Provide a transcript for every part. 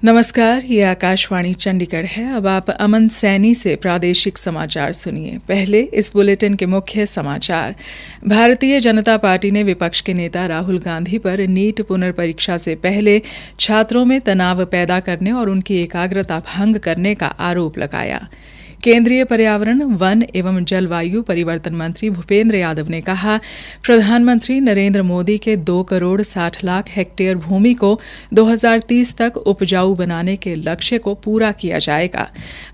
नमस्कार, ये आकाशवाणी चंडीगढ़ है। अब आप अमन सैनी से प्रादेशिक समाचार सुनिए। पहले इस बुलेटिन के मुख्य समाचार। भारतीय जनता पार्टी ने विपक्ष के नेता राहुल गांधी पर नीट पुनर्परीक्षा से पहले छात्रों में तनाव पैदा करने और उनकी एकाग्रता भंग करने का आरोप लगाया। केंद्रीय पर्यावरण, वन एवं जलवायु परिवर्तन मंत्री भूपेंद्र यादव ने कहा, प्रधानमंत्री नरेंद्र मोदी के 2 करोड़ 60 लाख हेक्टेयर भूमि को 2030 तक उपजाऊ बनाने के लक्ष्य को पूरा किया जाएगा।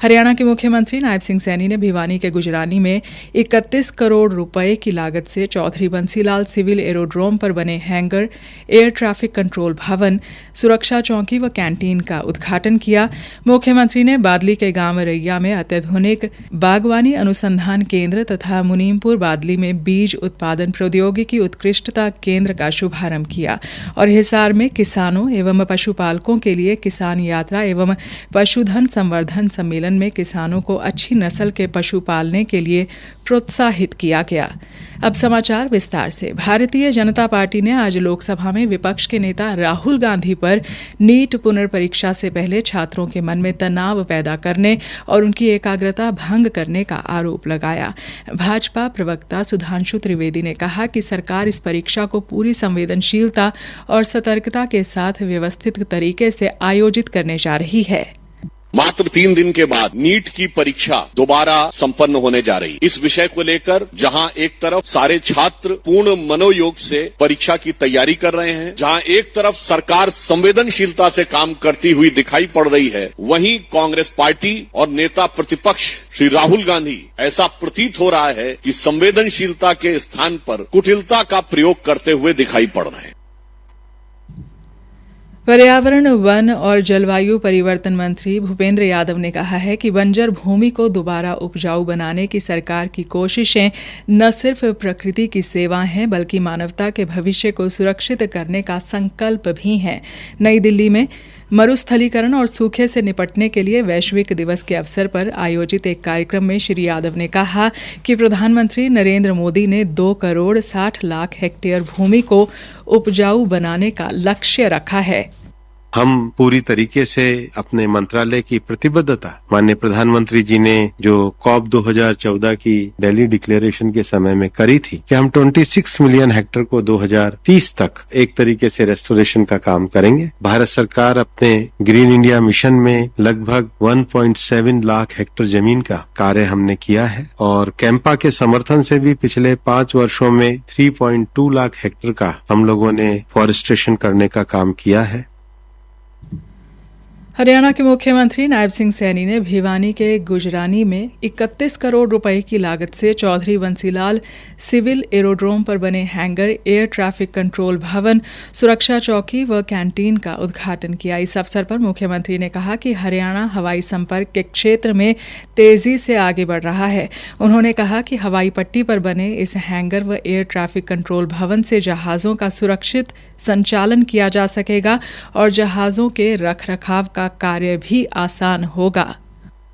हरियाणा के मुख्यमंत्री नायब सिंह सैनी ने भिवानी के गुजरानी में 31 करोड़ रुपए की लागत से चौधरी बंसीलाल सिविल एरोड्रोम पर बने हैंगर, एयर ट्रैफिक कंट्रोल भवन, सुरक्षा चौकी व कैंटीन का उद्घाटन किया। मुख्यमंत्री ने बादली के गांव रैया में अत्याधुनिक बागवानी अनुसंधान केंद्र तथा मुनीमपुर बादली में बीज उत्पादन प्रौद्योगिकी उत्कृष्टता केंद्र का शुभारंभ किया और हिसार में किसानों एवं पशुपालकों के लिए किसान यात्रा एवं पशुधन संवर्धन सम्मेलन में किसानों को अच्छी नस्ल के पशु पालने के लिए प्रोत्साहित किया गया। अब समाचार विस्तार से। भारतीय जनता पार्टी ने आज लोकसभा में विपक्ष के नेता राहुल गांधी पर नीट पुनर्परीक्षा से पहले छात्रों के मन में तनाव पैदा करने और उनकी एकाग्रता भंग करने का आरोप लगाया। भाजपा प्रवक्ता सुधांशु त्रिवेदी ने कहा कि सरकार इस परीक्षा को पूरी संवेदनशीलता और सतर्कता के साथ व्यवस्थित तरीके से आयोजित करने जा रही है। मात्र 3 दिन के बाद नीट की परीक्षा दोबारा संपन्न होने जा रही। इस विषय को लेकर जहां एक तरफ सारे छात्र पूर्ण मनोयोग से परीक्षा की तैयारी कर रहे हैं, जहां एक तरफ सरकार संवेदनशीलता से काम करती हुई दिखाई पड़ रही है, वहीं कांग्रेस पार्टी और नेता प्रतिपक्ष श्री राहुल गांधी ऐसा प्रतीत हो रहा है कि संवेदनशीलता के स्थान पर कुटिलता का प्रयोग करते हुए दिखाई पड़ रहे हैं। पर्यावरण, वन और जलवायु परिवर्तन मंत्री भूपेंद्र यादव ने कहा है कि बंजर भूमि को दोबारा उपजाऊ बनाने की सरकार की कोशिशें न सिर्फ प्रकृति की सेवा हैं बल्कि मानवता के भविष्य को सुरक्षित करने का संकल्प भी है। नई दिल्ली में मरुस्थलीकरण और सूखे से निपटने के लिए वैश्विक दिवस के अवसर पर आयोजित एक कार्यक्रम में श्री यादव ने कहा कि प्रधानमंत्री नरेंद्र मोदी ने 2 करोड़ 60 लाख हेक्टेयर भूमि को उपजाऊ बनाने का लक्ष्य रखा है। हम पूरी तरीके से अपने मंत्रालय की प्रतिबद्धता माननीय प्रधानमंत्री जी ने जो कॉप 2014 की दिल्ली डिक्लेरेशन के समय में करी थी कि हम 26 मिलियन हेक्टेयर को 2030 तक एक तरीके से रेस्टोरेशन का काम करेंगे। भारत सरकार अपने ग्रीन इंडिया मिशन में लगभग 1.7 लाख हेक्टेयर जमीन का कार्य हमने किया है और कैंपा के समर्थन से भी पिछले 5 वर्षों में 3.2 लाख हेक्टेयर का हम लोगों ने फॉरेस्टेशन करने का काम किया है। हरियाणा के मुख्यमंत्री नायब सिंह सैनी ने भिवानी के गुजरानी में 31 करोड़ रुपए की लागत से चौधरी बंसीलाल सिविल एरोड्रोम पर बने हैंगर, एयर ट्रैफिक कंट्रोल भवन, सुरक्षा चौकी व कैंटीन का उद्घाटन किया। इस अवसर पर मुख्यमंत्री ने कहा कि हरियाणा हवाई संपर्क के क्षेत्र में तेजी से आगे बढ़ रहा है। उन्होंने कहा कि हवाई पट्टी पर बने इस हैंगर व एयर ट्रैफिक कंट्रोल भवन से जहाजों का सुरक्षित संचालन किया जा सकेगा और जहाजों के रखरखाव का कार्य भी आसान होगा।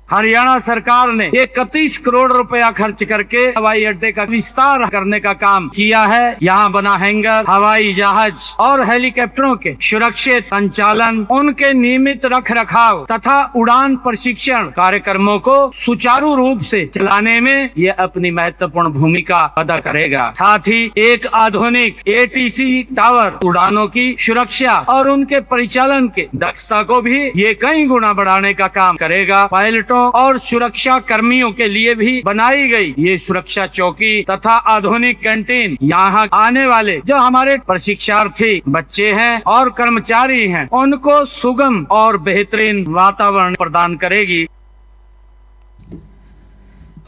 हरियाणा सरकार ने 31 करोड़ रुपया खर्च करके हवाई अड्डे का विस्तार करने का काम किया है। यहाँ बना हैंगर, हवाई जहाज और हेलीकॉप्टरों के सुरक्षित संचालन, उनके नियमित रखरखाव तथा उड़ान प्रशिक्षण कार्यक्रमों को सुचारू रूप से चलाने में ये अपनी महत्वपूर्ण भूमिका अदा करेगा। साथ ही एक आधुनिक ATC टावर उड़ानों की सुरक्षा और उनके परिचालन के दक्षता को भी ये कई गुना बढ़ाने का काम करेगा। पायलटों और सुरक्षा कर्मियों के लिए भी बनाई गई ये सुरक्षा चौकी तथा आधुनिक कैंटीन यहाँ आने वाले जो हमारे प्रशिक्षार्थी बच्चे हैं और कर्मचारी हैं, उनको सुगम और बेहतरीन वातावरण प्रदान करेगी।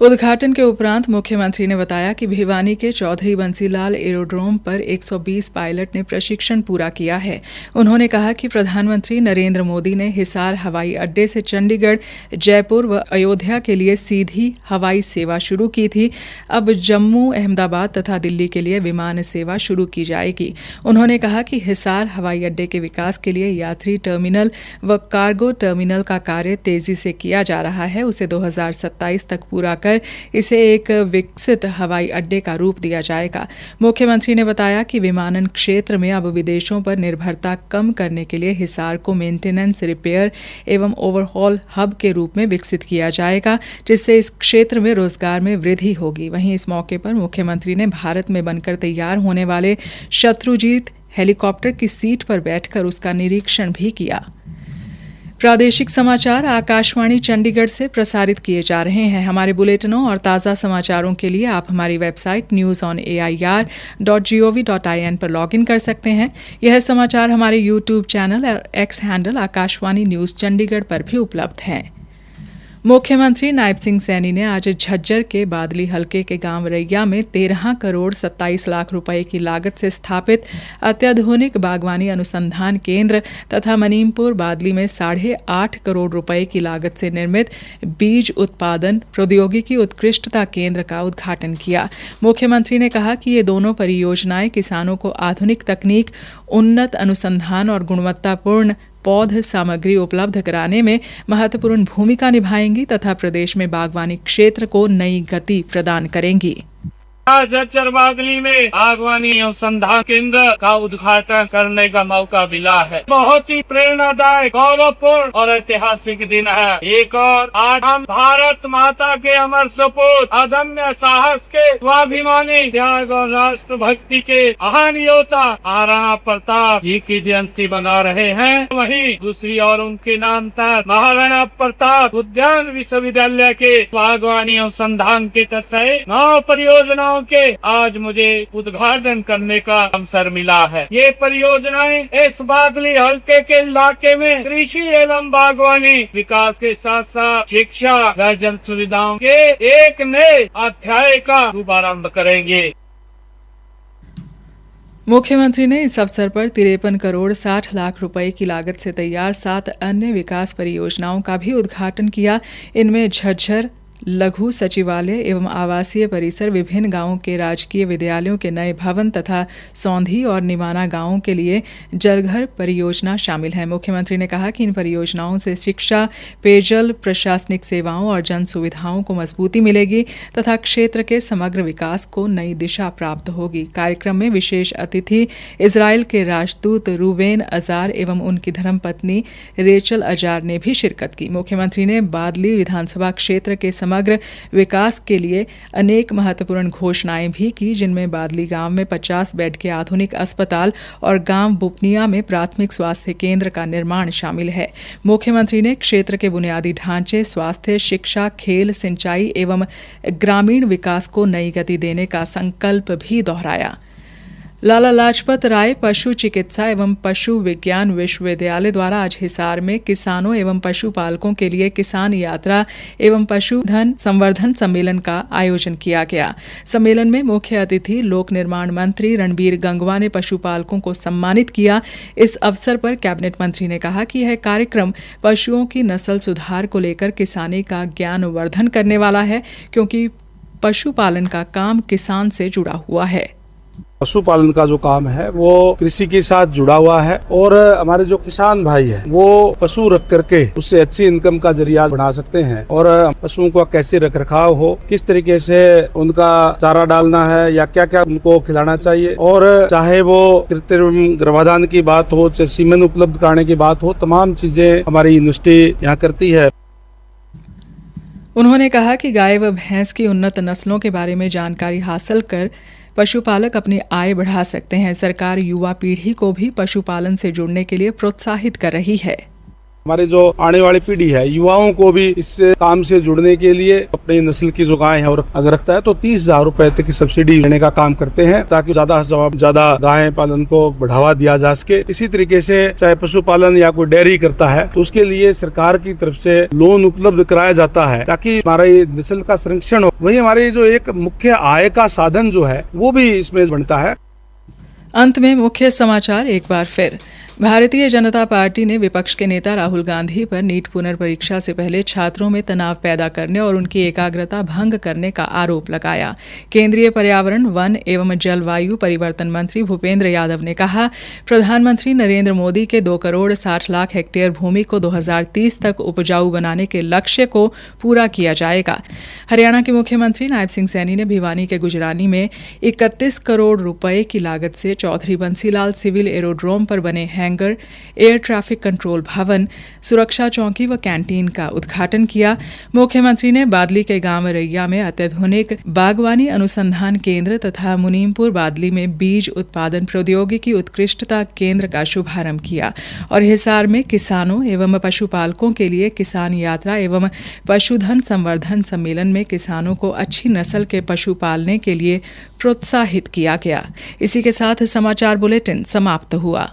उद्घाटन के उपरांत मुख्यमंत्री ने बताया कि भिवानी के चौधरी बंसीलाल एरोड्रोम पर 120 पायलट ने प्रशिक्षण पूरा किया है। उन्होंने कहा कि प्रधानमंत्री नरेंद्र मोदी ने हिसार हवाई अड्डे से चंडीगढ़, जयपुर व अयोध्या के लिए सीधी हवाई सेवा शुरू की थी। अब जम्मू, अहमदाबाद तथा दिल्ली के लिए विमान सेवा शुरू की जाएगी। उन्होंने कहा कि हिसार हवाई अड्डे के विकास के लिए यात्री टर्मिनल व कार्गो टर्मिनल का कार्य तेजी से किया जा रहा है। उसे 2027 तक पूरा बढ़ाकर इसे एक विकसित हवाई अड्डे का रूप दिया जाएगा। मुख्यमंत्री ने बताया कि विमानन क्षेत्र में अब विदेशों पर निर्भरता कम करने के लिए हिसार को मेंटेनेंस, रिपेयर एवं ओवरहॉल हब के रूप में विकसित किया जाएगा, जिससे इस क्षेत्र में रोजगार में वृद्धि होगी। वहीं इस मौके पर मुख्यमंत्री ने भारत में बनकर तैयार होने वाले शत्रुजीत हेलीकॉप्टर की सीट पर बैठकर उसका निरीक्षण भी किया। प्रादेशिक समाचार आकाशवाणी चंडीगढ़ से प्रसारित किए जा रहे हैं। हमारे बुलेटिनों और ताज़ा समाचारों के लिए आप हमारी वेबसाइट newsonair.gov.in पर लॉगिन कर सकते हैं। यह समाचार हमारे YouTube चैनल और x handle Akashvani news Chandigarh पर भी उपलब्ध हैं। मुख्यमंत्री नायब सिंह सैनी ने आज झज्जर के बादली हलके के गांव रैया में 13 करोड़ 27 लाख रुपए की लागत से स्थापित अत्याधुनिक बागवानी अनुसंधान केंद्र तथा मनीमपुर बादली में 8.5 करोड़ रुपए की लागत से निर्मित बीज उत्पादन प्रौद्योगिकी उत्कृष्टता केंद्र का उद्घाटन किया। मुख्यमंत्री ने कहा कि ये दोनों परियोजनाएं किसानों को आधुनिक तकनीक, उन्नत अनुसंधान और गुणवत्तापूर्ण पौध सामग्री उपलब्ध कराने में महत्वपूर्ण भूमिका निभाएंगी तथा प्रदेश में बागवानी क्षेत्र को नई गति प्रदान करेंगी। आज झज्जर बादली में बागवानी अनुसंधान केंद्र का उद्घाटन करने का मौका मिला है। बहुत ही प्रेरणादायक, गौरवपूर्ण और ऐतिहासिक दिन है। एक और आज हम भारत माता के अमर सपूत, अदम्य साहस के, स्वाभिमानी त्याग और राष्ट्र भक्ति के महान योद्धा महाराणा प्रताप जी की जयंती मना रहे हैं। वहीं दूसरी ओर उनके नाम पर महाराणा प्रताप उद्यान विश्वविद्यालय के बागवानी अनुसंधान के तहत 9 परियोजनाओं के आज मुझे उद्घाटन करने का अवसर मिला है। ये परियोजनाएं इस बादली हल्के के इलाके में कृषि एवं बागवानी विकास के साथ साथ शिक्षा व जन सुविधाओं के एक नए अध्याय का शुभारंभ करेंगे। मुख्यमंत्री ने इस अवसर पर 53 करोड़ 60 लाख रुपए की लागत से तैयार 7 अन्य विकास परियोजनाओं का भी उद्घाटन किया। इनमें झज्जर लघु सचिवालय एवं आवासीय परिसर, विभिन्न गांवों के राजकीय विद्यालयों के नए भवन तथा सौंधी और निमाना गांवों के लिए जलघर परियोजना शामिल है। मुख्यमंत्री ने कहा कि इन परियोजनाओं से शिक्षा, पेयजल, प्रशासनिक सेवाओं और जन सुविधाओं को मजबूती मिलेगी तथा क्षेत्र के समग्र विकास को नई दिशा प्राप्त होगी। कार्यक्रम में विशेष अतिथि इजराइल के राजदूत रूबेन अजार एवं उनकी धर्मपत्नी रेचल अजार ने भी शिरकत की। मुख्यमंत्री ने बादली विधानसभा क्षेत्र के समग्र विकास के लिए अनेक महत्वपूर्ण घोषणाएं भी की, जिनमें बादली गांव में 50 बेड के आधुनिक अस्पताल और गांव बुपनिया में प्राथमिक स्वास्थ्य केंद्र का निर्माण शामिल है। मुख्यमंत्री ने क्षेत्र के बुनियादी ढांचे, स्वास्थ्य, शिक्षा, खेल, सिंचाई एवं ग्रामीण विकास को नई गति देने का संकल्प भी दोहराया। लाला लाजपत राय पशु चिकित्सा एवं पशु विज्ञान विश्वविद्यालय द्वारा आज हिसार में किसानों एवं पशुपालकों के लिए किसान यात्रा एवं पशुधन संवर्धन सम्मेलन का आयोजन किया गया। सम्मेलन में मुख्य अतिथि लोक निर्माण मंत्री रणबीर गंगवा ने पशुपालकों को सम्मानित किया। इस अवसर पर कैबिनेट मंत्री ने कहा कि यह कार्यक्रम पशुओं की नस्ल सुधार को लेकर किसानी का ज्ञानवर्धन करने वाला है, क्योंकि पशुपालन का काम किसान से जुड़ा हुआ है। पशुपालन का जो काम है वो कृषि के साथ जुड़ा हुआ है और हमारे जो किसान भाई है वो पशु रख करके उससे अच्छी इनकम का जरिया बना सकते हैं। और पशुओं का कैसे रख रखाव हो, किस तरीके से उनका चारा डालना है या क्या क्या उनको खिलाना चाहिए, और चाहे वो कृत्रिम गर्भाधान की बात हो, चाहे सीमेन उपलब्ध कराने की बात हो, तमाम चीजें हमारी यूनिवर्सिटी यहाँ करती है। उन्होंने कहा कि गाय व भैंस की उन्नत नस्लों के बारे में जानकारी हासिल कर पशुपालक अपनी आय बढ़ा सकते हैं। सरकार युवा पीढ़ी को भी पशुपालन से जुड़ने के लिए प्रोत्साहित कर रही है। हमारी जो आने वाली पीढ़ी है, युवाओं को भी इस काम से जुड़ने के लिए अपनी नस्ल की जो गाय है और अगर रखता है तो 30,000 रुपए तक की सब्सिडी देने का काम करते हैं, ताकि ज्यादा गाय पालन को बढ़ावा दिया जा सके। इसी तरीके से चाहे पशुपालन या कोई डेयरी करता है तो उसके लिए सरकार की तरफ से लोन उपलब्ध कराया जाता है, ताकि हमारी नस्ल का संरक्षण हो। वही हमारी जो एक मुख्य आय का साधन जो है वो भी इसमें बनता है। अंत में मुख्य समाचार एक बार फिर। भारतीय जनता पार्टी ने विपक्ष के नेता राहुल गांधी पर नीट पुनर्परीक्षा से पहले छात्रों में तनाव पैदा करने और उनकी एकाग्रता भंग करने का आरोप लगाया। केंद्रीय पर्यावरण, वन एवं जलवायु परिवर्तन मंत्री भूपेंद्र यादव ने कहा, प्रधानमंत्री नरेंद्र मोदी के 2 करोड़ 60 लाख हेक्टेयर भूमि को 2030 तक उपजाऊ बनाने के लक्ष्य को पूरा किया जाएगा। हरियाणा के मुख्यमंत्री नायब सिंह सैनी ने भिवानी के गुजरानी में 31 करोड़ रुपए की लागत से चौधरी बंसीलाल सिविल एरोड्रोम पर बने हैंगर, एयर ट्रैफिक कंट्रोल भवन, सुरक्षा चौकी व कैंटीन का उद्घाटन किया। मुख्यमंत्री ने बादली के गांव रैया में अत्याधुनिक बागवानी अनुसंधान केंद्र तथा मुनीमपुर बादली में बीज उत्पादन प्रौद्योगिकी उत्कृष्टता केंद्र का शुभारंभ किया और हिसार में किसानों एवं पशुपालकों के लिए किसान यात्रा एवं पशुधन संवर्धन सम्मेलन में किसानों को अच्छी नस्ल के पशु पालने के लिए प्रोत्साहित किया गया। इसी के साथ समाचार बुलेटिन समाप्त हुआ।